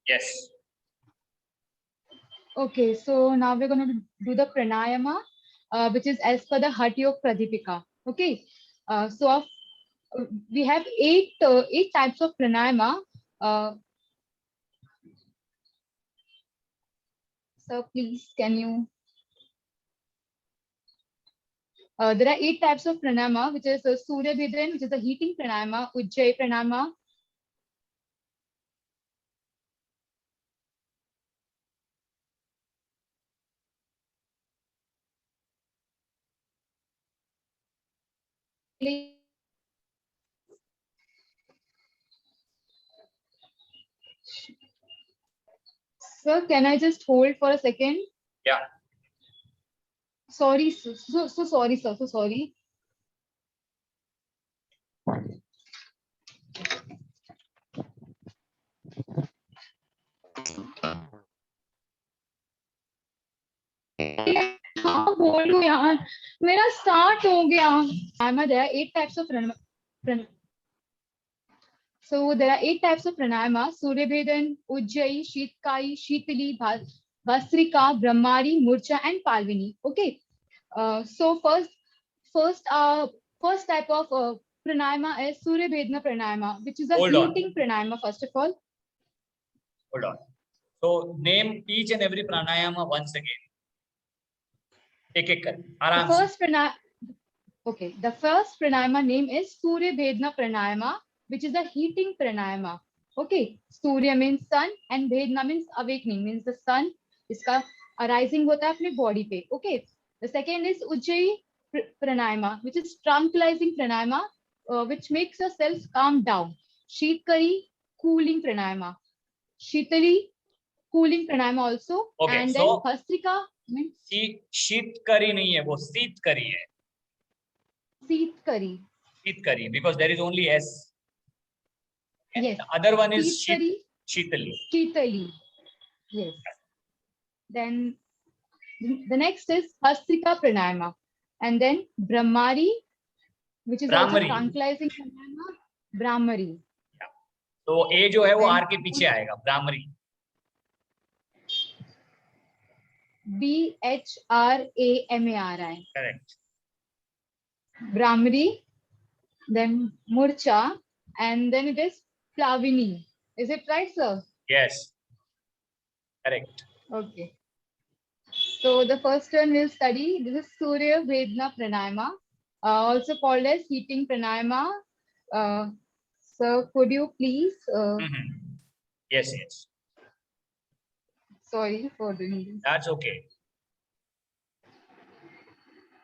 Yes. Okay, so now we're going to do the pranayama, which is as per the Hatha Yoga Pradipika. Okay, we have eight types of pranayama. So please, can you? There are eight types of pranayama, which is Surya Bhedran, which is the heating pranayama, Ujjayi pranayama. Sir, can I just hold for a second? Yeah. Sorry, so sorry, sir. So sorry. हाँ बोलो यार, मेरा start हो गया. There are eight types of pranayama. So there are eight types of pranayama: Surya Bhedan, Ujjayi, Sheetkai, Sheetali, Bhasrika, Brahmari, Murcha, and Palvini. Okay. So first, first type of pranayama is Surya Bhedana pranayama, which is a heating pranayama. First of all. Hold on. So name each and every pranayama once again. The first pranayama name is Surya Bhedana pranayama, which is a heating pranayama. Okay, Surya means sun and Bhedana means awakening, means the sun इसका arising होता है अपने body पे. Okay, the second is Ujjayi pranayama, which is tranquilizing pranayama, which makes yourself calm down. Sheetkari, cooling pranayama. Sheetali, cooling pranayama also. Okay, and so then Bhastrika means शीतकरी नहीं है, वो शीतकरी है. Sheetkari. Sheetkari, because there is only S. Yes. The other one is Sheetkari. Sheetali. Sheetali. Yes. Then the next is Bhastrika pranayama, and then Brahmari, which is also tranquilizing pranayama. Brahmari. Yeah. तो A जो है वो R के पीछे आएगा, Brahmari. BHRAMARI. Correct. Brahmari, then Murcha, and then it is Plavini. Is it right, sir? Yes. Correct. Okay. So the first one we'll study, this is Surya Vedana Pranayama, also called as heating pranayama. So could you please? Yes, yes. Sorry for doing this. That's okay.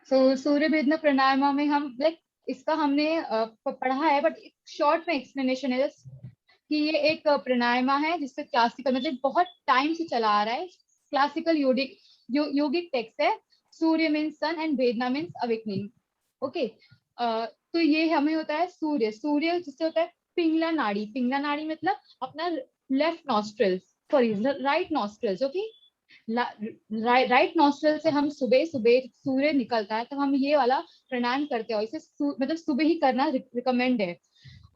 So Surya Vedana Pranayama में हम इसका हमने पढ़ा है, but short में explanation है कि ये एक प्राणायाम है जिससे क्लासिकल मतलब बहुत टाइम से चला आ रहा है. क्लासिकल योगिक टेक्स्ट है. सूर्य मीन्स सन एंड वेदना मीन्स अवेकनिंग. ओके, तो ये हमें होता है सूर्य. सूर्य जिससे होता है पिंगला नाड़ी. पिंगला नाड़ी मतलब अपना left nostrils, sorry right nostrils. Okay, right nostril से हम सुबह सुबह सूर्य निकलता है तो हम ये वाला प्राणायाम करते हैं. इसे मतलब सुबह ही करना रिकमेंड है.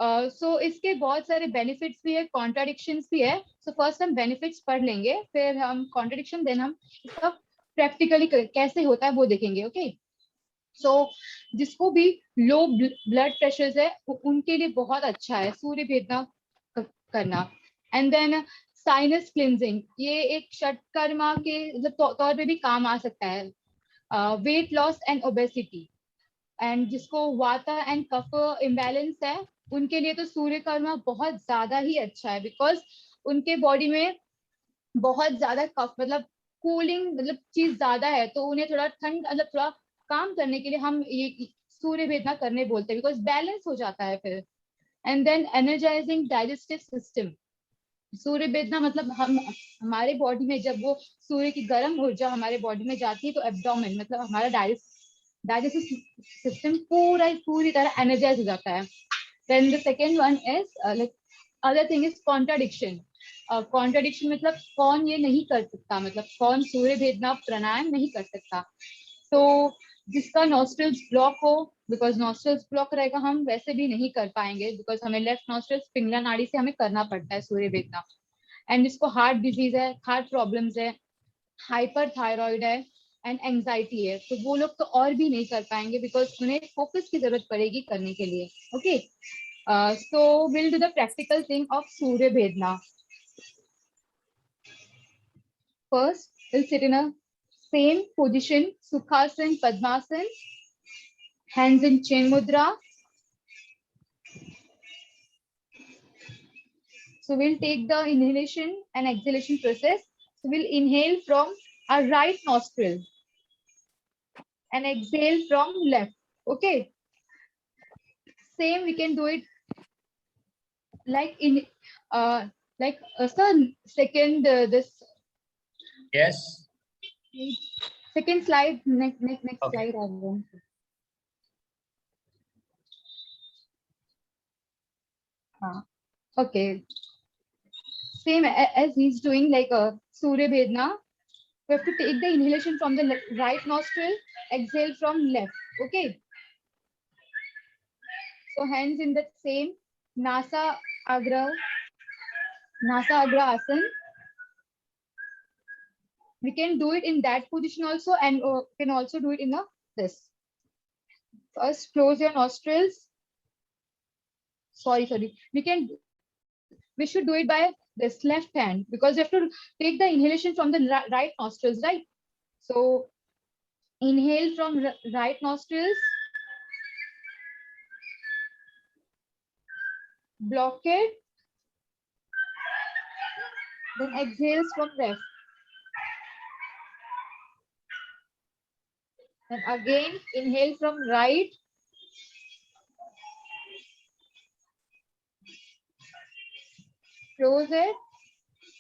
सो इसके बहुत सारे बेनिफिट्स भी है, कॉन्ट्राडिक्शंस भी है. सो फर्स्ट हम बेनिफिट्स पढ़ लेंगे, फिर हम कॉन्ट्राडिक्शन, देन हम इसका प्रैक्टिकली कैसे होता है वो देखेंगे. ओके, सो जिसको भी लो ब्लड प्रेशर है उनके लिए बहुत अच्छा है सूर्य भेदना करना. एंड देन साइनस क्लिनजिंग, ये एक षटकर्मा के तौर पे भी काम आ सकता है. Weight loss and obesity, and जिसको वाता एंड कफ इम्बैलेंस है उनके लिए तो सूर्य कर्मा बहुत ज्यादा ही अच्छा है. बिकॉज उनके बॉडी में बहुत ज्यादा कफ मतलब कूलिंग मतलब चीज ज्यादा है, तो उन्हें थोड़ा ठंड मतलब थोड़ा काम करने के लिए हम ये सूर्य भेदना करने बोलते हैं, बिकॉज बैलेंस हो जाता है फिर. And then energising digestive system. सूर्य भेदना मतलब हम हमारे बॉडी में जब वो सूर्य की गर्म ऊर्जा हमारे बॉडी में जाती है तो एब्डोमेन मतलब हमारा डाइजेस्टिव सिस्टम पूरी तरह एनर्जाइज हो जाता है. Then the second one is other thing is contradiction. Contradiction मतलब कौन ये नहीं कर सकता, मतलब कौन सूर्य भेदना प्राणायाम नहीं कर सकता. तो जिसका नॉस्ट्रल्स ब्लॉक हो, बिकॉज नॉस्ट्रल्स ब्लॉक रहेगा हम वैसे भी नहीं कर पाएंगे, बिकॉज हमें लेफ्ट नॉस्ट्रल्स पिंगला नाड़ी से हमें करना पड़ता है सूर्य भेदना. एंड जिसको हार्ट डिजीज है, हार्ट प्रॉब्लम्स है, हाइपर थायराइड है एंड एंजाइटी है, तो वो लोग तो और भी नहीं कर पाएंगे बिकॉज उन्हें फोकस की जरूरत पड़ेगी करने के लिए. Okay, so we'll do the practical thing of Surya Vedna. First, we'll sit in a same position, Sukhasana, Padmasana, hands in Chain Mudra. So we'll take the inhalation and exhalation process. So we'll inhale from our right nostril and exhale from left. Okay. Same, we can do it like in sir, second this Yes. second slide, next Okay. slide. I want. Okay, same as he's doing like a Surya Vedna. We have to take the inhalation from the right nostril, exhale from left. Okay, so hands in that same Nasa Agra Asana. We can do it in that position also, and can also do it in this. First, close your nostrils. Sorry. We should do it by this left hand because you have to take the inhalation from the right nostrils, right? So inhale from right nostrils, block it, then exhales from left. Then again inhale from right, close it,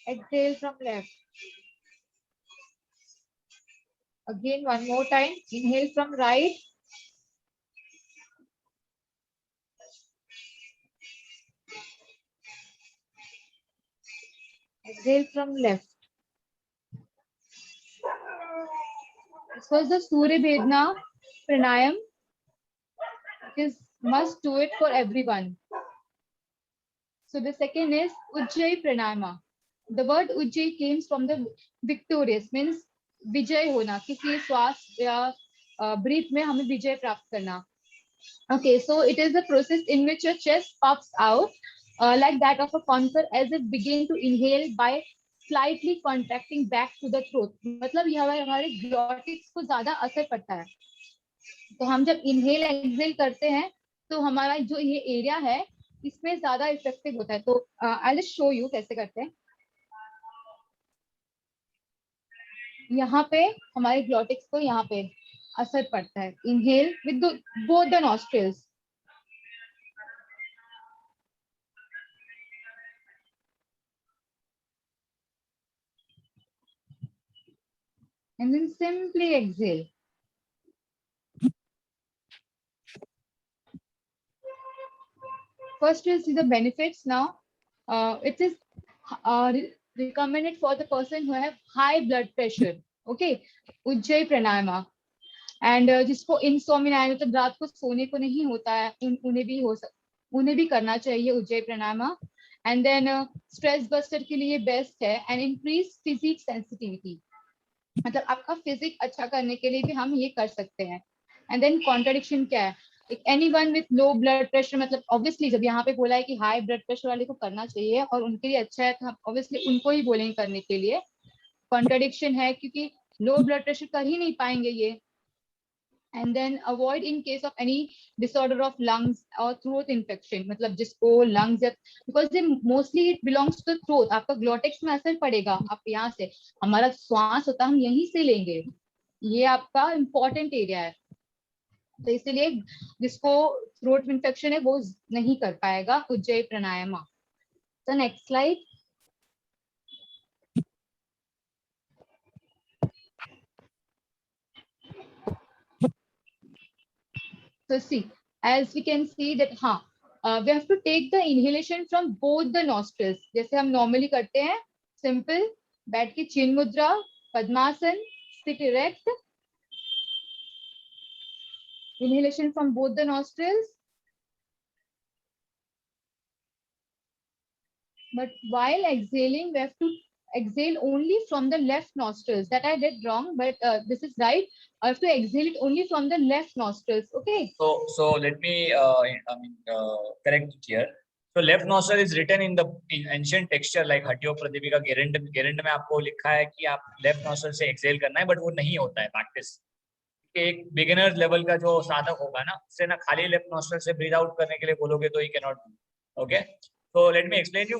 exhale from left. Again one more time, inhale from right, exhale from left. This was the Surya Vedna pranayam. It is must do it for everyone. So the second is Ujjayi Pranayama. The word Ujjayi came from the victorious, means विजय होना, किसी श्वास या breath में हमें विजय प्राप्त करना. Okay, so it is a process in which your chest puffs out like that of a concher as it begin to inhale by slightly contracting back to the throat. मतलब यह हमारे ग्लॉटिक्स को ज्यादा असर पड़ता है. तो हम जब इनहेल एक्सहेल करते हैं तो हमारा जो ये एरिया है इसमें ज्यादा इफेक्टिव होता है. तो आई जस्ट शो यू कैसे करते हैं. यहाँ पे हमारे ग्लॉटिक्स को यहाँ पे असर पड़ता है. Inhale with both the nostrils. And then simply exhale. First we'll see the benefits now. It is recommended for the person who have high blood pressure. Okay, Ujjayi Pranayama. And जिसको इंसोमिया है, मतलब रात को सोने को नहीं होता है, उन्हें भी करना चाहिए उज्जय प्राणायाम. एंड देन स्ट्रेस बस्टर के लिए बेस्ट है. एंड इंक्रीज फिजिक सेंसिटिविटी, मतलब आपका फिजिक अच्छा करने के लिए भी हम ये कर सकते हैं. एंड देन कॉन्ट्रडिक्शन क्या है, anyone with low blood pressure, मतलब ऑब्वियसली जब यहाँ पे बोला है कि हाई ब्लड प्रेशर वाले को करना चाहिए और उनके लिए अच्छा है तो हम ऑब्वियसली उनको ही बोलेंगे करने के लिए. कॉन्ट्रडिक्शन है क्योंकि लो ब्लड प्रेशर कर ही नहीं पाएंगे ये. And then avoid in case of any disorder of lungs or throat infection, मतलब जिसको lungs या because they mostly it belongs to the throat. आपका ग्लोटिक्स में असर पड़ेगा. आप यहाँ से हमारा श्वास होता है हम यहीं से लेंगे, ये आपका important एरिया है. तो इसलिए जिसको थ्रोट इन्फेक्शन है वो नहीं कर पाएगा उज्जयी प्राणायाम. तो next slide. So see, as we can see that we have to take the inhalation from both the nostrils. जैसे हम normally करते हैं, simple, बैठ के चिन मुद्रा, पद्मासन, sit erect, inhalation from both the nostrils, but while exhaling, we have to exhale only from the left nostrils. That I did wrong, but this is right. I have to exhale it only from the left nostrils. Okay. So let me correct it here. So left nostril is written in the ancient texture like हट्यो Pradipika Gheranda में आपको लिखा है कि आप left nostril से Excel करना है, but वो नहीं होता है प्रैक्टिस। एक बिगिनर लेवल का जो साधक होगा ना, उससे ना खाली लेफ्ट नोस्ट्रल से ब्रीथ आउट करने के लिए बोलोगे तो he can not do. Okay, तो लेट मी एक्सप्लेन यू।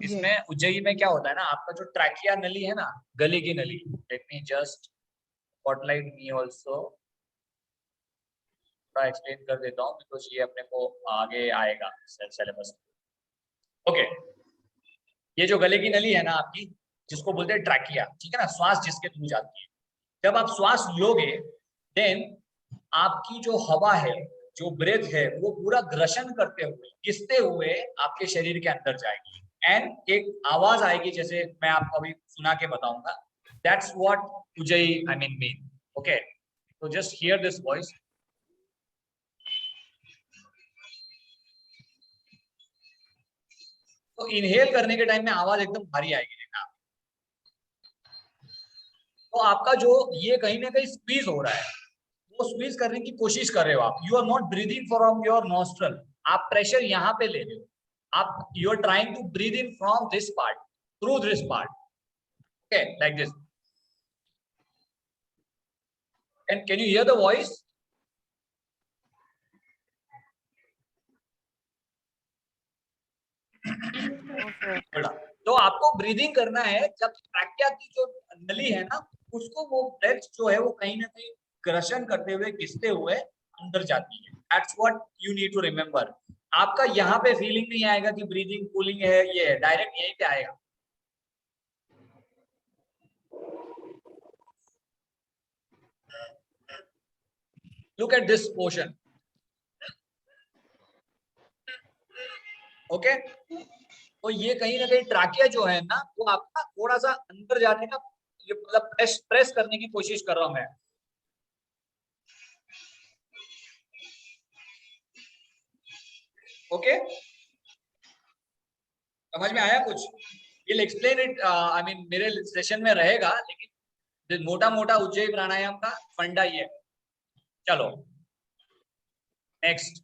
इसमें उज्जयी में क्या होता है ना, आपका जो ट्रैकिया नली है ना, गले की नली, let me just spotlight me also, थोड़ा एक्सप्लेन कर देता हूँ बिकॉज ये अपने को आगे आएगा सिलेबस। ओके, ये जो गले की नली है ना आपकी, जिसको बोलते हैं ट्रैकिया, ठीक है ना, श्वास जिसके थ्रू जाती है। जब आप श्वास लोगे देन आपकी जो हवा है, जो ब्रेथ है, वो पूरा ग्रसन करते हुए, घिसते हुए आपके शरीर के अंदर जाएगी एंड एक आवाज आएगी, जैसे मैं आपको अभी सुना के बताऊंगा। That's what Ujjayi I mean. Okay, so just hear this voice. तो इनहेल करने के टाइम में आवाज एकदम भारी आएगी, देखना। तो आपका जो ये कहीं ना कहीं स्क्वीज हो रहा है, वो स्क्वीज करने की कोशिश कर रहे हो आप। You are not breathing from your nostril, आप प्रेशर यहाँ पे ले रहे हो, आप you are trying to breathe in from this part through this part, okay, like this. And can you hear the voice? तो आपको ब्रीदिंग करना है जब ट्रैकिया की जो नली है ना, उसको वो ब्रेथ जो है वो कहीं ना कहीं ग्रसन करते हुए, घिसते हुए अंदर जाती है। That's what you need to remember. आपका यहाँ पे फीलिंग नहीं आएगा कि ब्रीदिंग कूलिंग है, ये है, डायरेक्ट यहीं पे आएगा। Look at this portion, okay. तो ये कहीं ना कहीं ट्रैकिया जो है ना, वो आपका थोड़ा सा अंदर जाने का, ये मतलब प्रेस करने की कोशिश कर रहा हूं मैं। ओके, समझ में आया कुछ? Will explain it, I mean मेरे सेशन में रहेगा, लेकिन मोटा मोटा उज्जयी प्राणायाम का फंडा ये। चलो नेक्स्ट,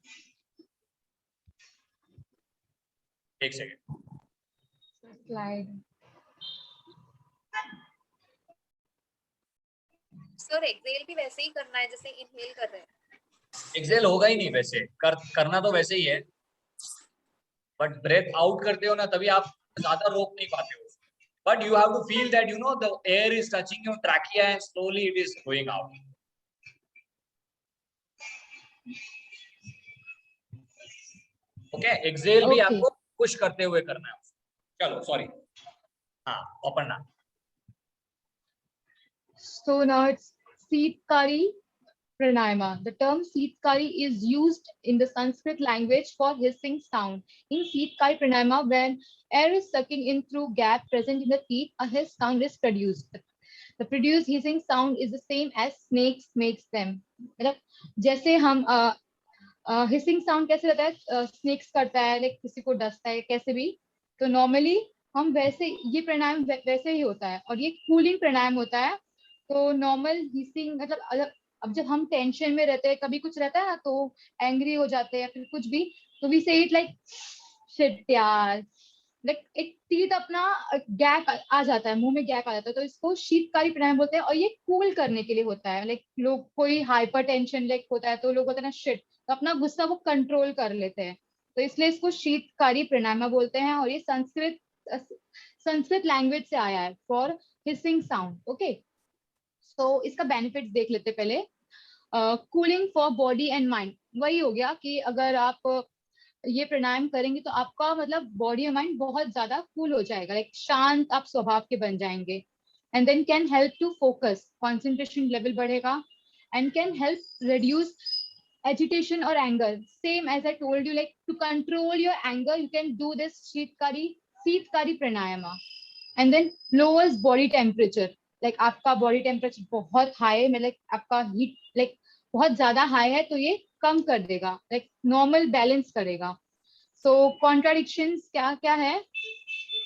एक सेकेंड स्लाइड। सर एक्सेल भी वैसे ही करना है जैसे इनहेल कर रहे हैं। एक्सेल होगा ही नहीं वैसे, करना तो वैसे ही है, बट ब्रेथ आउट करते हो ना, तभी आप ज्यादा रोक नहीं पाते हो। But you have to feel that you know the air is touching your trachea and slowly it is going out. Okay, exhale भी आपको पुश करते हुए करना है। चलो सॉरी, हाँ ओपन ना। So now it's Seetkari Pranayama. The term Seetkari is used in the Sanskrit language for hissing sound. In Seetkari Pranayama, when air is sucking in through gap present in the teeth, a hiss sound is produced. The produced hissing sound is the same as snakes makes them. मतलब जैसे हम hissing sound कैसे रहता है, snacks करता है, like किसी को डसता है, कैसे भी, तो नॉर्मली हम वैसे ये प्राणायाम वैसे ही होता है, और ये कूलिंग प्राणायाम होता है। तो नॉर्मल हिसिंग मतलब अब जब हम टेंशन में रहते हैं, कभी कुछ रहता है ना, तो एंग्री हो जाते हैं या फिर कुछ भी, तो वी से इट लाइक शिट यार, लाइक एक टीथ अपना गैप आ जाता है, मुंह में गैप आ जाता है, तो इसको शीतकारी प्राणायाम बोलते हैं। और ये कूल करने के लिए होता है, लाइक लोग कोई हाइपर टेंशन लाइक होता है तो लोग बोलते हैं ना शिट, तो अपना गुस्सा वो कंट्रोल कर लेते हैं, तो इसलिए इसको शीतकारी प्राणायाम बोलते हैं। और ये संस्कृत लैंग्वेज से आया है, फॉर हिसिंग साउंड। ओके, तो इसका बेनिफिट देख लेते पहले। Cooling for body and mind, वही हो गया कि अगर आप ये प्राणायाम करेंगे तो आपका मतलब बॉडी और माइंड बहुत ज्यादा कूल हो जाएगा, लाइक शांत आप स्वभाव के बन जाएंगे। And then can help to focus, concentration level बढ़ेगा, and can help reduce agitation or anger. Same as I told you, like to control your anger, you can do this Seetkari pranayama. And then lowers body temperature. Like आपका body temperature बहुत high है, मतलब आपका heat like बहुत ज्यादा high है, तो ये कम कर देगा, like normal balance करेगा. So contradictions क्या क्या है?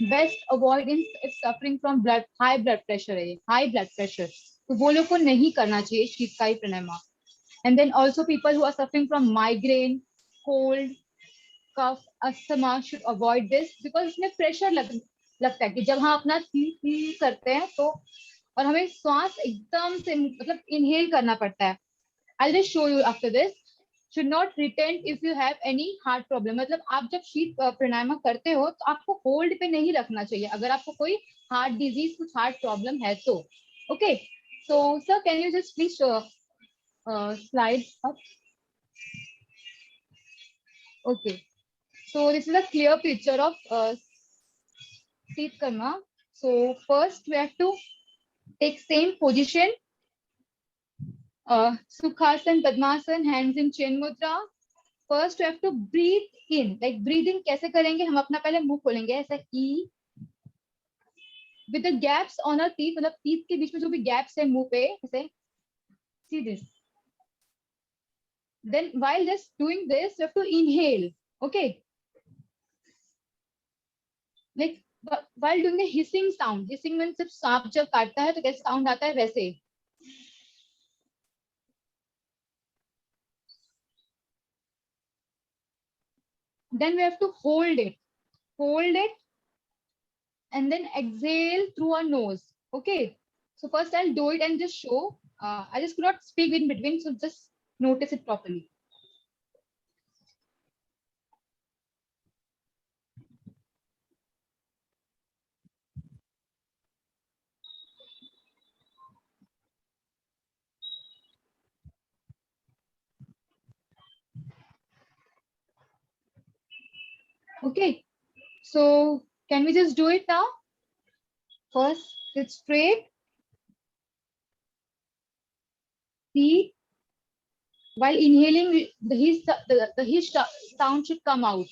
Best avoid in suffering from blood, high blood pressure है, हाई ब्लड प्रेशर, तो वो लोग को नहीं करना चाहिए शीतकाई प्राणायाम. And then also people who are suffering from migraine, cold, cough, asthma should avoid this, because इसमें प्रेशर लगता है कि जब हम अपना फील करते हैं तो, और हमें श्वास एकदम से मतलब इनहेल करना पड़ता है. I'll just show you after this. Should not retain if you have any heart problem. मतलब आप जब शीत प्राणायाम करते हो तो आपको होल्ड पे नहीं रखना चाहिए अगर आपको कोई हार्ट डिजीज, कुछ हार्ट प्रॉब्लम है तो. Okay, so sir can you just please slide up. Okay, so this is a clear picture of Seat Karma. So first we have to take same position, Sukhasan, Padmasan, hands in Chain Mudra. First we have to breathe in, like breathing कैसे करेंगे हम, अपना पहले मुंह खोलेंगे ऐसा E, with the gaps on our teeth, मतलब teeth के बीच में जो भी gaps है मुंह पे ऐसे, see this. Then while just doing this you have to inhale, okay, like while doing the hissing sound. Hissing means जब सांप जब काटता है तो कैसे साउंड आता है वैसे. Then we have to hold it, and then exhale through our nose. Okay, so first I'll do it and just show. I just could not speak in between, so just notice it properly. Okay, so can we just do it now? First, sit straight. See, while inhaling, the hiss sound should come out.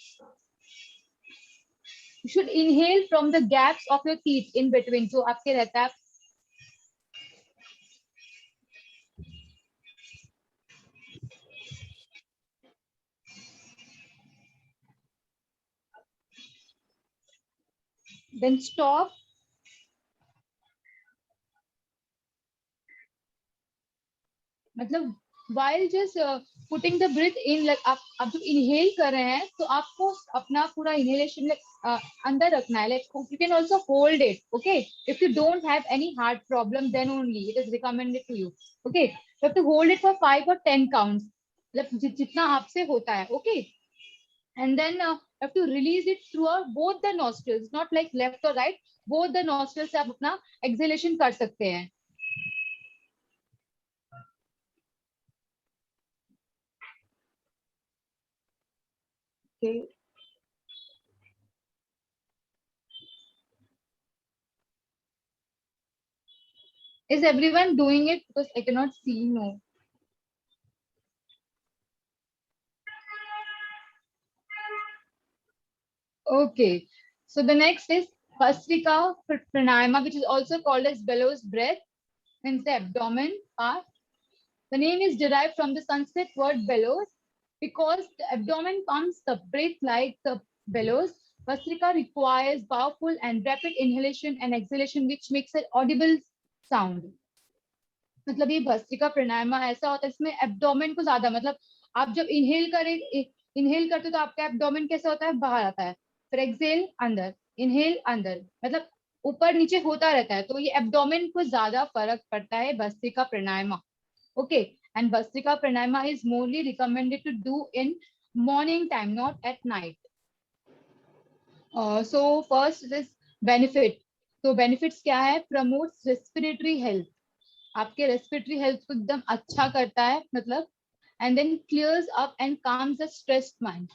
You should inhale from the gaps of your teeth in between. So आपके रहता है. Then stop. मतलब while just putting the breath in, like आप जब inhale कर रहे हैं तो आपको अपना पूरा inhalation अंदर रखना है. Like you can also hold it, okay, if you don't have any heart problem, then only it is recommended to you. Okay, you have to hold it for 5 or 10 counts, मतलब जितना आपसे होता है. Okay, and then you have to release it through both the nostrils, not like left or right, both the nostrils से आप अपना exhalation कर सकते हैं. Okay. Is everyone doing it? Because I cannot see. No. Okay. So the next is Bhastrika Pranayama, which is also called as bellows breath, means the abdomen part. The name is derived from the Sanskrit word bellows, because the abdomen pumps the breath like the bellows. Bhastrika requires powerful and rapid inhalation and exhalation, which makes an audible sound. मतलब ये भस्त्रिका प्राणायाम ऐसा होता है, इसमें abdomen को ज्यादा, मतलब आप जब इनहेल करते हो तो आपका एब्डोमेन कैसा होता है, बाहर आता है, फिर एक्सेल अंदर, इनहेल अंदर, मतलब ऊपर नीचे होता रहता है, तो ये एब्डोमेन को ज्यादा फर्क पड़ता है भस्त्रिका प्राणायाम. ओके, एंड भस्त्रिका प्राणायाम is morally recommended to do in morning time, not at night. So first is benefit. तो बेनिफिट्स क्या है? प्रमोट्स रेस्पिरेटरी हेल्थ, आपके रेस्पिरेटरी हेल्थ को एकदम अच्छा करता है, मतलब, and then clears up and calms the stressed mind,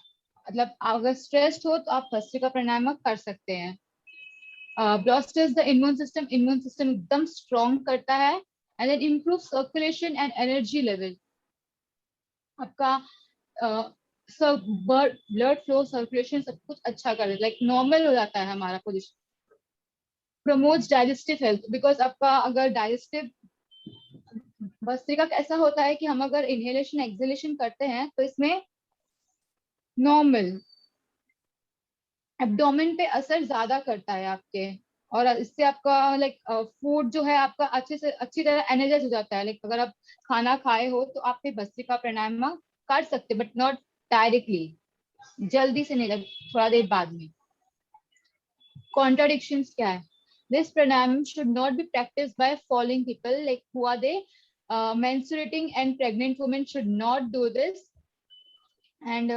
मतलब अगर स्ट्रेस्ड हो तो आप भस्त्रिका प्राणायाम कर सकते हैं. Bolsters the immune system, immune system एकदम स्ट्रॉन्ग करता है, and then improve circulation and energy level, आपका सब ब्लड फ्लो, सर्कुलेशन सब कुछ अच्छा कर देता है, लाइक नॉर्मल हो जाता है हमारा position. Promotes digestive health, because आपका अगर डाइजेस्टिव, भस्त्रिका कैसा होता है कि हम अगर इनहेलेशन एक्सहेलेशन करते हैं तो इसमें नॉर्मल एब्डोमेन पे असर ज्यादा करता है आपके, और इससे आपका लाइक फूड जो है आपका अच्छी तरह एनर्जाइज हो जाता है। लाइक अगर आप खाना खाए हो तो आप फिर भस्त्रिका प्राणायाम कर सकते, बट नॉट डायरेक्टली, जल्दी से नहीं, थोड़ा देर बाद में। कॉन्ट्राडिक्शंस क्या है? This pranayama should not be practice by following people, like who are they menstruating and pregnant women should not do this, and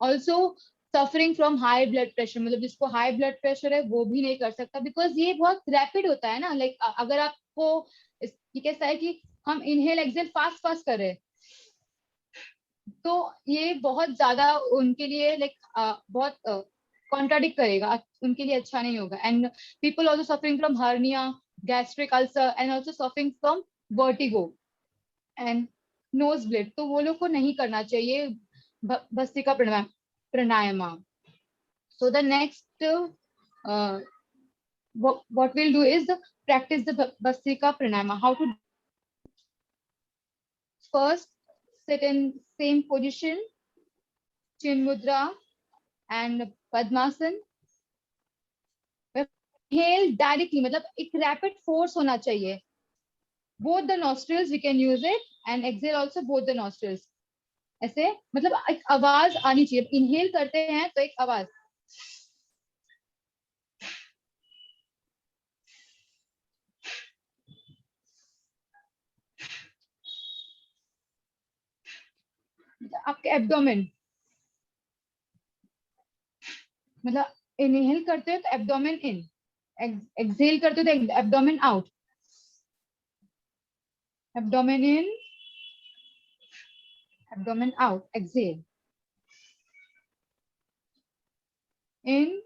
also suffering from high blood pressure, मतलब जिसको हाई ब्लड प्रेशर है वो भी नहीं कर सकता, बिकॉज ये बहुत रैपिड होता है ना। लाइक अगर आपको ये कैसा है कि हम इनहेल एक्सेल फास्ट फास्ट कर रहे हैं, तो ये बहुत ज्यादा उनके लिए लाइक बहुत कॉन्ट्राडिक्ट करेगा, उनके लिए अच्छा नहीं होगा। And people also suffering from hernia, gastric ulcer, and also suffering from vertigo and nose bleed, तो वो लोग को नहीं करना चाहिए भस्त्रिका प्राणायाम। So the next what we'll do is practice the Bhastrika Pranayama. How to first sit in same position, Chin Mudra and Padmasan. Inhale directly, मतलब एक rapid force होना चाहिए. Both the nostrils we can use it, and exhale also both the nostrils. ऐसे मतलब एक आवाज आनी चाहिए। इनहेल करते हैं तो एक आवाज, आपके एब्डोमेन, मतलब इनहेल करते हो तो एब्डोमेन इन, एक्सहेल करते हो तो abdomen out, abdomen in, abdomen out, exhale in,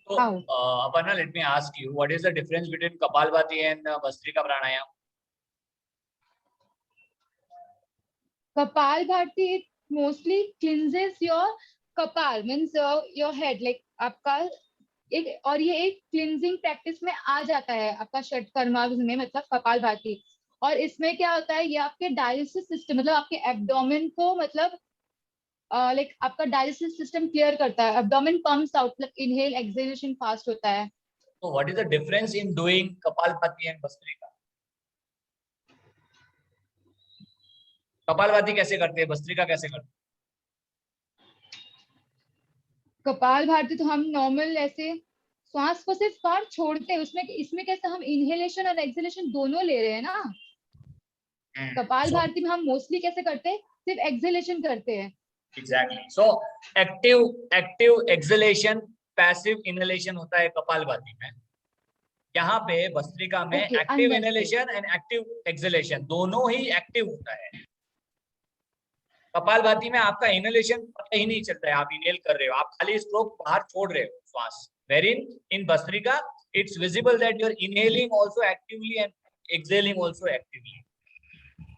So, out. Aparna, let me ask you, what is the difference between Kapalbhati and Bhastrika Pranayam? Kapalbhati mostly cleanses your कपाल, means your head, like आपका एक, और ये एक cleansing practice में आ जाता है आपका षटकर्मा में, मतलब कपालभाति। और इसमें क्या होता है, ये आपके डाइजेस्टिव सिस्टम, मतलब आपके एब्डोमेन को, मतलब लाइक आपका डाइजेस्टिव सिस्टम क्लियर करता है, एब्डोमेन पम्प्स आउट, मतलब इनहेल एक्सहेलेशन फास्ट होता है। So, what is the difference in doing Kapalbhati and Bhastrika? Kapalbhati कैसे करते हैं, भस्त्रिका कैसे करते हैं? कपालभाति तो हम नॉर्मल ऐसे श्वास को सिर्फ बाहर छोड़ते हैं, उसमें इसमें कैसे हम इनहेलेशन और एक्सहेलेशन दोनों ले रहे हैं ना। कपालभाति में हम मोस्टली कैसे करते हैं, सिर्फ एक्सहेलेशन करते हैं। Exactly. So, active exhalation, passive inhalation होता है कपालभाति में। यहाँ पे भस्त्रिका में active inhalation and active exhalation दोनों ही एक्टिव होता है। कपालभाति में आपका इनहेलेशन पता ही नहीं चलता है, आप इनहेल कर रहे हो, आप खाली स्ट्रोक बाहर छोड़ रहे हो श्वास। Wherein in Bhastrika, it's visible that you're inhaling also actively and exhaling also actively.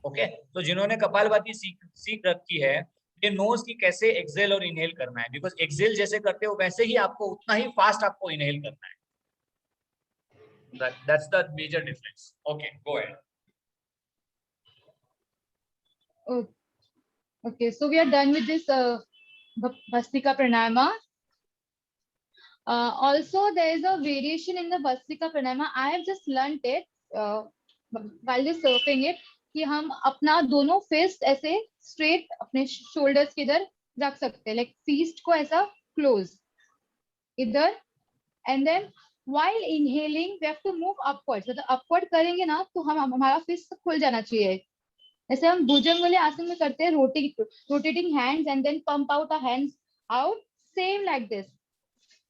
Okay? तो जिन्होंने कपालभाति सीख रखी है, ये नोज की कैसे एक्सेल और इनहेल करना है, बिकॉज एक्सेल जैसे करते हो वैसे ही आपको उतना ही फास्ट आपको इनहेल करना है। That's the major difference. Okay, go ahead. Okay, so we are done with this Bhastrika Pranayama. Also, there is a variation in the Bhastrika Pranayama. I have just learnt it while just surfing it, कि हम अपना दोनों fist ऐसे straight अपने shoulders के इधर रख सकते हैं, लाइक फिस्ट को ऐसा क्लोज इधर, and then while inhaling we have to move upwards, मतलब अपवर्ड करेंगे ना तो हम हमारा फिस्ट खुल जाना चाहिए। जैसे हम भुजंग वाले आसन में करते हैं, rotating hands and then pump out our hands out, same like this,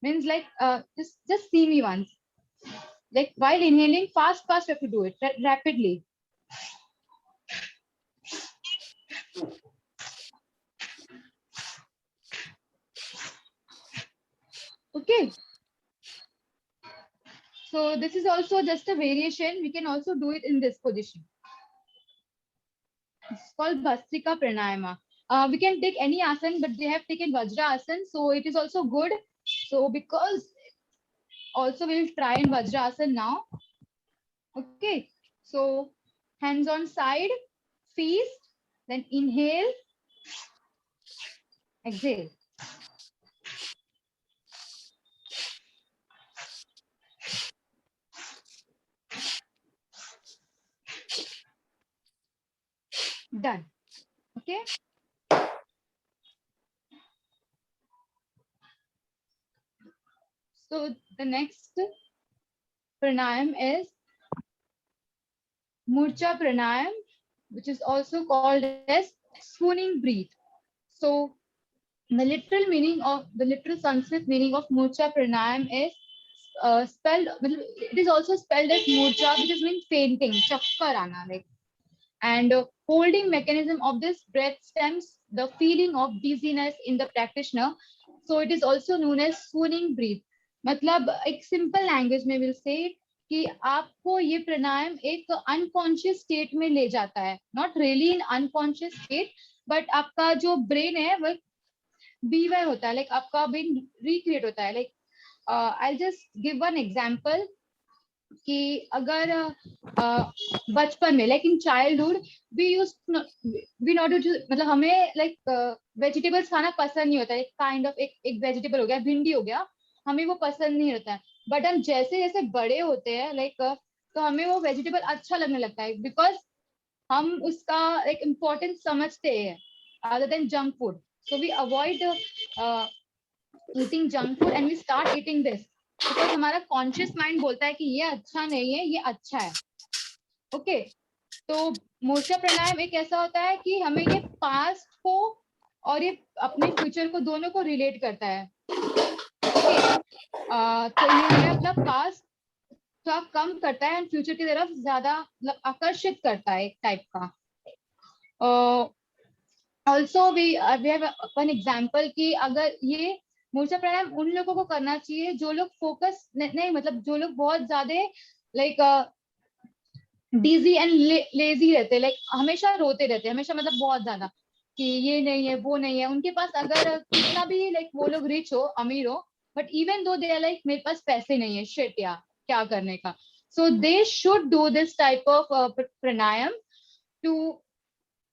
means like just see me once, like while inhaling fast we have to do it rapidly. Okay, so this is also just a variation, we can also do it in this position. It's called Bhastrika Pranayama. We can take any asan, but they have taken Vajra asan, so it is also good. So because also we'll try in Vajra asan now. Okay, so hands on side, feast, then inhale, exhale. Done. Okay. So the next pranayam is Murcha pranayam, which is also called as swooning breath. So the literal Sanskrit meaning of Murcha pranayam is spelled. It is also spelled as Murcha, which is mean fainting, chakkar aana, like. And holding mechanism of this breath stems the feeling of dizziness in the practitioner. So it is also known as swooning breath. मतलब एक simple language में will say कि आपको ये प्राणायाम एक unconscious state में ले जाता है, not really in unconscious state, but आपका जो ब्रेन है वो बीवाय होता है, लाइक आपका ब्रेन रिक्रिएट होता है. Like I just give one example कि अगर बचपन में like in childhood we not मतलब हमें लाइक वेजिटेबल्स खाना पसंद नहीं होता है, काइंड ऑफ एक वेजिटेबल हो गया, भिंडी हो गया, हमें वो पसंद नहीं होता है. बट हम जैसे जैसे बड़े होते हैं लाइक तो हमें वो वेजिटेबल अच्छा लगने लगता है, बिकॉज हम उसका एक इम्पोर्टेंस समझते हैं other than junk food. So we avoid eating junk food and we start eating this, because हमारा कॉन्शियस माइंड बोलता है कि ये अच्छा नहीं है, ये अच्छा है. ओके. तो मोर्चा प्राणायाम एक ऐसा होता है कि हमें ये पास्ट को और ये अपने फ्यूचर को दोनों को रिलेट करता है. तो ये हमें अपना पास्ट थोड़ा कम करता है एंड फ्यूचर की तरफ ज्यादा आकर्षित करता है, एक टाइप का. Also we have one example कि अगर ये मोर्चा प्राणायाम उन लोगों को करना चाहिए जो लोग फोकस नहीं, मतलब जो लोग बहुत ज्यादा लाइक डिजी एंड लेजी रहते, लाइक हमेशा रोते रहते, हमेशा मतलब बहुत ज्यादा कि ये नहीं है वो नहीं है. उनके पास अगर कितना भी लाइक वो लोग रिच हो, अमीर हो, but even though they are like मेरे पास पैसे नहीं है, शिट यार क्या करने का. So they should do this type of प्राणायाम to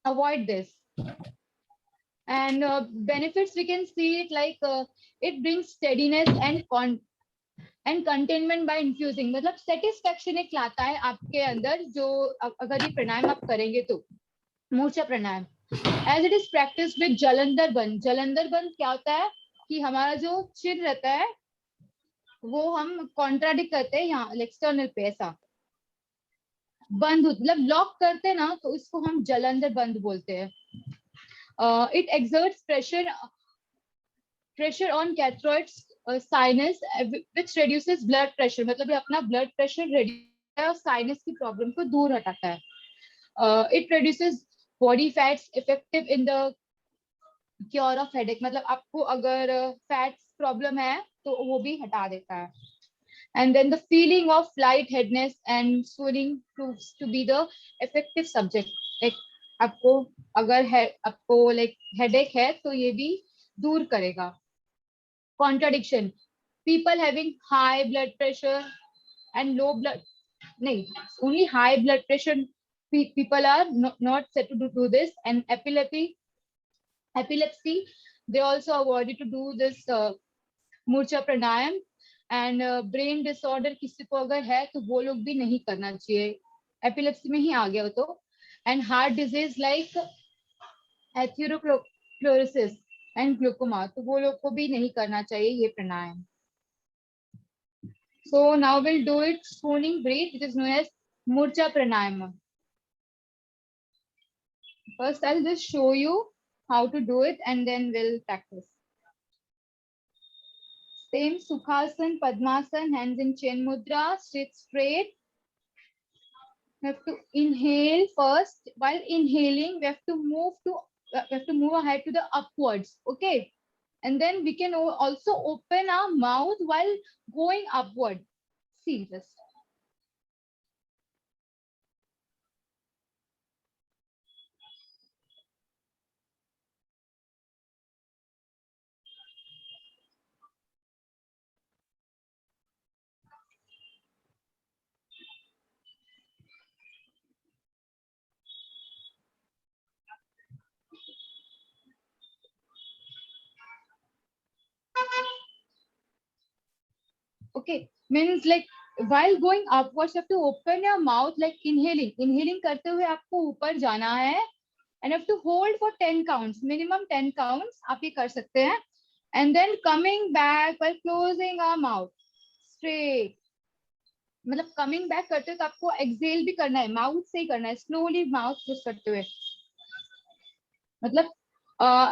avoid this. And benefits we can see it like it brings steadiness and contentment by infusing, मतलब satisfaction एक लाता है आपके अंदर जो अगर ये प्राणायाम आप करेंगे तो. मूर्छा प्राणायाम as it is practiced with Jalandhar बंद. जलंधर बंद क्या होता है कि हमारा जो चिर रहता है वो हम कॉन्ट्राडिक्ट करते हैं यहाँ एक्सटर्नल पे, ऐसा बंद मतलब लॉक करते हैं ना, तो इसको हम जलंधर बंद बोलते हैं. It exerts pressure on cataract sinus which reduces blood pressure, मतलब ये अपना blood pressure reduce और sinus की problem को दूर हटाता है. It reduces body fats effective in the cure of headache, मतलब आपको अगर fats problem है तो वो भी हटा देता है. And then the feeling of lightheadedness and swooning proves to be the effective subject. Like आपको अगर है आपको लाइक हेडेक है तो ये भी दूर करेगा. Contradiction, people having high blood pressure and low blood, नहीं, only high blood pressure people are not set to do this, and epilepsy they also avoided to do this मूर्छा प्राणायाम. एंड ब्रेन डिसऑर्डर किसी को अगर है तो वो लोग भी नहीं करना चाहिए, एपिलेप्सी में ही आ गया हो तो. And heart disease like atherosclerosis and glaucoma, तो वो लोग को भी नहीं करना चाहिए ये प्राणायाम. So now we'll do it swooning breath, which is known as Murcha pranayama. First I'll just show you how to do it and then we'll practice. Same Sukhasan, Padmasan, hands in Chin Mudra, sit straight. We have to inhale first. While inhaling, we have to move ahead to the upwards. Okay, and then we can also open our mouth while going upward. See this. Okay, means like while going upwards you have to open your mouth like inhaling करते हुए आपको ऊपर जाना है and you have to hold for 10 counts, minimum 10 counts आप ये कर सकते हैं. And then coming back while closing our mouth straight, मतलब कमिंग बैक करते हो तो आपको एक्सेल भी करना है, माउथ से ही करना है, स्लोली माउथ क्लोज करते हुए. मतलब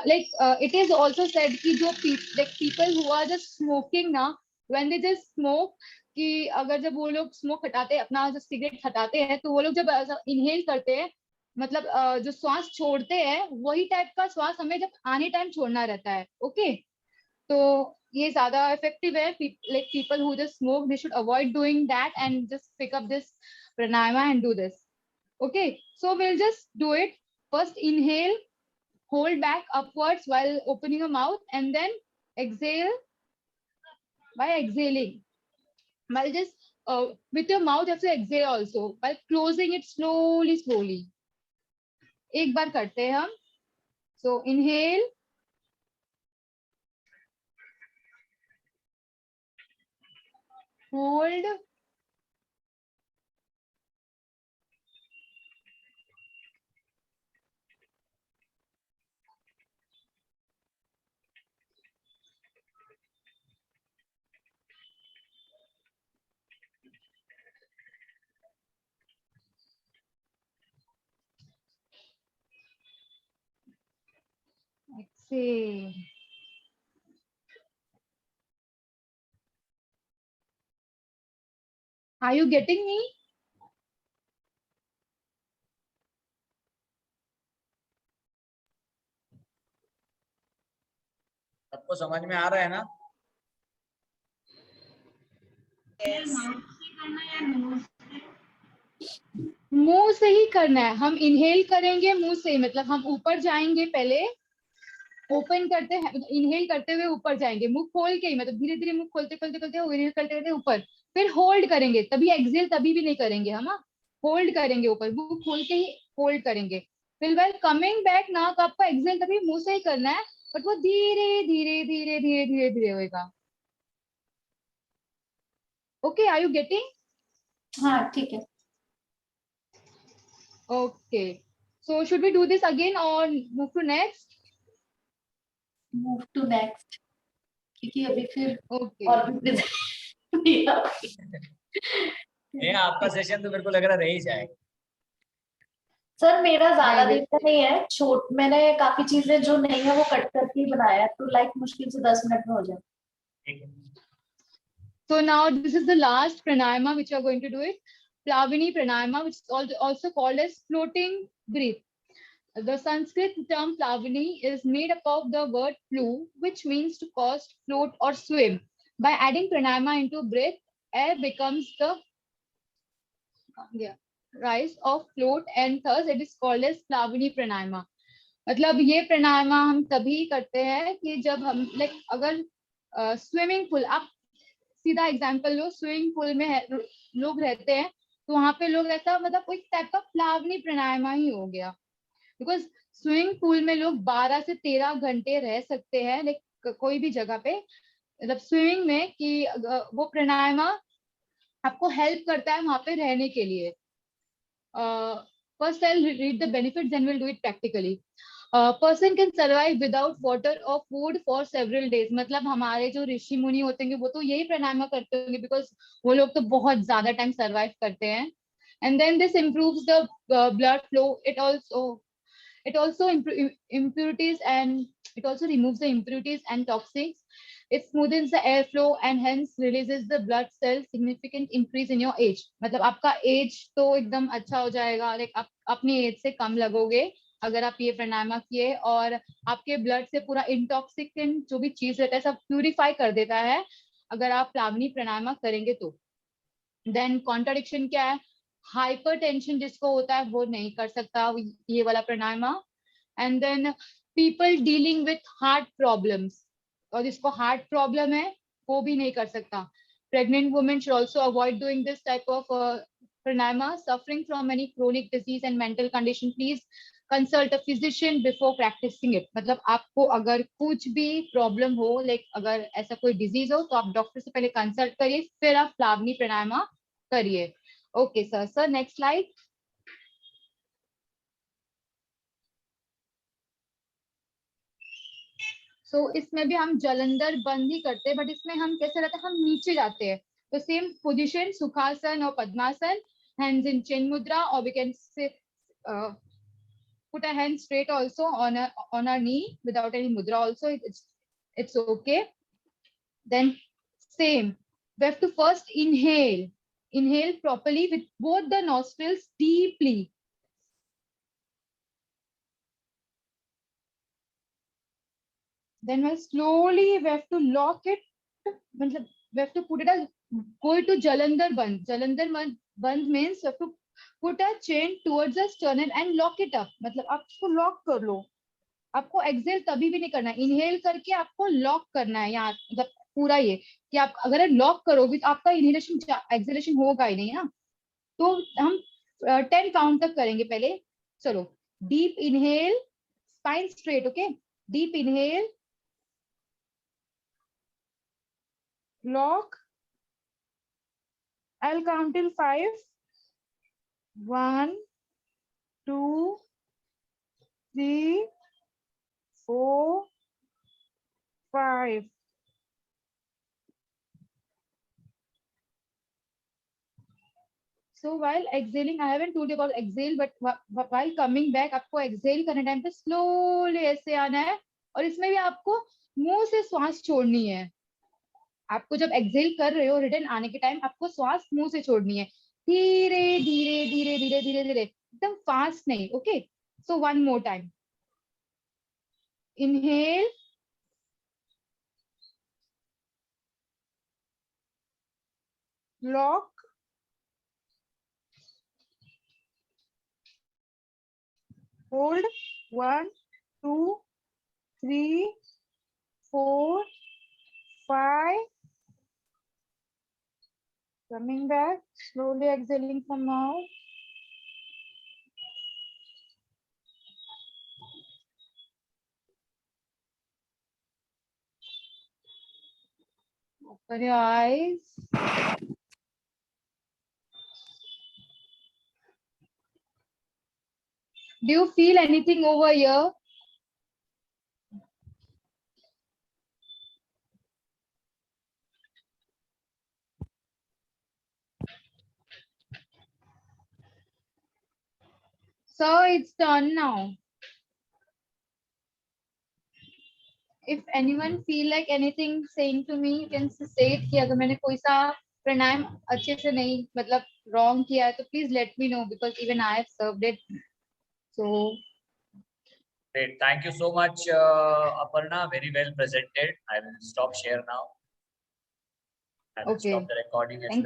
like it is also said कि जो like people who are just smoking ना, व्हेन दे जस्ट स्मोक, कि अगर जब वो लोग स्मोक हटाते हैं, अपना जो सिगरेट हटाते हैं, तो वो लोग जब इनहेल करते हैं, मतलब जो श्वास छोड़ते हैं वही टाइप का श्वास हमें जब आने टाइम छोड़ना रहता है. ओके, तो ये ज्यादा इफेक्टिव है. Like people who just smoke, they should avoid doing that and just pick up this pranayama and do this. Okay, so we'll just do it. First inhale, hold back upwards while opening your mouth, and then exhale by exhaling. While just with your mouth you have to exhale also while closing it slowly slowly. एक बार करते हैं हम. So inhale, hold, exhale. Are you getting me? सबको समझ में आ रहा है ना? Yes. मुंह से ही करना है. हम इनहेल करेंगे मुंह से, मतलब हम ऊपर जाएंगे, पहले ओपन करते हैं, इनहेल करते हुए ऊपर जाएंगे, मुंह खोल के ही, मतलब धीरे धीरे मुंह खोलते खोलते खोलते इनहेल करते करते ऊपर, फिर होल्ड करेंगे, तभी एक्सेल तभी भी नहीं करेंगे हम. होल्ड करेंगे, ऊपर मुंह खोल के ही होल्ड करेंगे. फिर वेल कमिंग बैक ना, तो आपको एक्सेल तभी मुंह से ही करना है, बट वो धीरे धीरे धीरे धीरे धीरे धीरे होएगा. Okay, are you getting? हाँ ठीक है. Okay, so should we do this again और move to next? Move to next, क्योंकि अभी फिर ओके, और भी ये आपका सेशन तो मेरे को लग रहा रह ही जाएगा. सर मेरा ज्यादा नहीं, दिन का नहीं है, मैंने काफी चीजें जो नहीं है वो कट करके ही बनाया है, तो लाइक मुश्किल से 10 मिनट में हो जाए. ठीक है. so now this is the last pranayama which we are going to do it. Plavini pranayama, which is also called as floating breath. The Sanskrit term Plavini is made up of the word plu, which means to cause, float or swim. By adding pranayama into breath, air becomes the rise of float, and thus it is called as Plavini pranayama. मतलब ये प्राणायाम हम तभी करते हैं कि जब हम like अगर स्विमिंग पूल, आप सीधा एग्जांपल लो, स्विमिंग पूल में लोग रहते हैं, तो वहां पे लोग ऐसा, मतलब कोई टाइप का प्लावनी प्राणायाम ही हो गया. बिकॉज स्विमिंग पूल में लोग 12 से 13 घंटे रह सकते हैं, लाइक कोई भी जगह पे, मतलब स्विमिंग में, कि वो प्राणायाम आपको हेल्प करता है वहां पे रहने के लिए. First I will read the benefits, then will do it practically. Person can survive without water और फूड फॉर सेवरल डेज. मतलब हमारे जो ऋषि मुनि होते हैं वो तो यही प्राणायाम करते होंगे, बिकॉज वो लोग तो बहुत ज्यादा टाइम सर्वाइव करते हैं. And then this improves the blood flow. it also impurities, and it also removes the impurities and toxics. It smoothens the airflow and hence releases the blood cells. Significant increase in your age. मतलब आपका as तो एकदम अच्छा हो जाएगा, like आप अपनी as से कम लगोगे अगर आप ये प्राणायाम किए, और आपके ब्लड से पूरा इंटॉक्सिकेंट जो भी चीज रहता है सब प्यूरिफाई कर देता है अगर आप प्लावनी प्राणायाम करेंगे तो. देन कॉन्ट्राडिक्शन क्या है? हाइपरटेंशन जिसको होता है वो नहीं कर सकता ये वाला प्राणायाम. And then people dealing with heart problems, और जिसको हार्ट प्रॉब्लम है वो भी नहीं कर सकता. Pregnant women should also avoid doing this type of pranayama. Suffering from any chronic disease and mental condition, please consult a physician before practicing it. मतलब आपको अगर कुछ भी प्रॉब्लम हो, लाइक अगर ऐसा कोई डिजीज हो, तो आप डॉक्टर से पहले कंसल्ट करिए, फिर आप प्लावनी प्राणायाम करिए. Okay sir. Sir next slide. So इसमें भी हम जलंधर बंद ही करते हैं, बट इसमें हम कैसे रहते हैं, हम नीचे जाते हैं. तो सेम पोजीशन सुखासन और पद्मासन, hands in chin mudra, or we can say put our hand straight also on our knee without any mudra also. It's okay. Then same, we have to first inhale properly with both the nostrils deeply. Then slowly we have to lock it, मतलब we have to put it as go to Jalandhar Bandh. Jalandhar Bandh means you have to put a chain towards the sternum and lock it up. मतलब आप इसको lock कर लो. आपको Excel तभी भी नहीं करना है, इनहेल करके आपको लॉक करना है यहाँ, मतलब पूरा ये कि आप अगर लॉक करोगे तो आपका इनहेलेशन एक्सेलेशन होगा ही नहीं ना. तो हम 10 काउंट तक करेंगे पहले. चलो, deep inhale, spine straight. Okay, deep inhale, lock. I'll count till 5. 1, 2, 3, 4, 5. So while exhaling, I haven't told you about exhale, but while coming back, आपको exhale करने टाइम पे slowly ऐसे आना है, और इसमें भी आपको मुंह से श्वास छोड़नी है. आपको जब एक्सेल कर रहे हो रिटर्न आने के टाइम आपको श्वास मुंह से छोड़नी है, धीरे धीरे धीरे धीरे धीरे धीरे, एकदम फास्ट नहीं. Okay, so one more time. Inhale, lock, hold. 1, 2, 3, 4, 5. Coming back, slowly exhaling from mouth. Open your eyes. Do you feel anything over here? So it's done now. If anyone feel like anything saying to me, you can say it कि अगर मैंने कोई सा प्राणायाम अच्छे से नहीं मतलब wrong किया है तो please let me know, because even I have served it. So great, thank you so much, Aparna. Very well presented. I will stop share now. I will Okay. stop the recording as Thank well.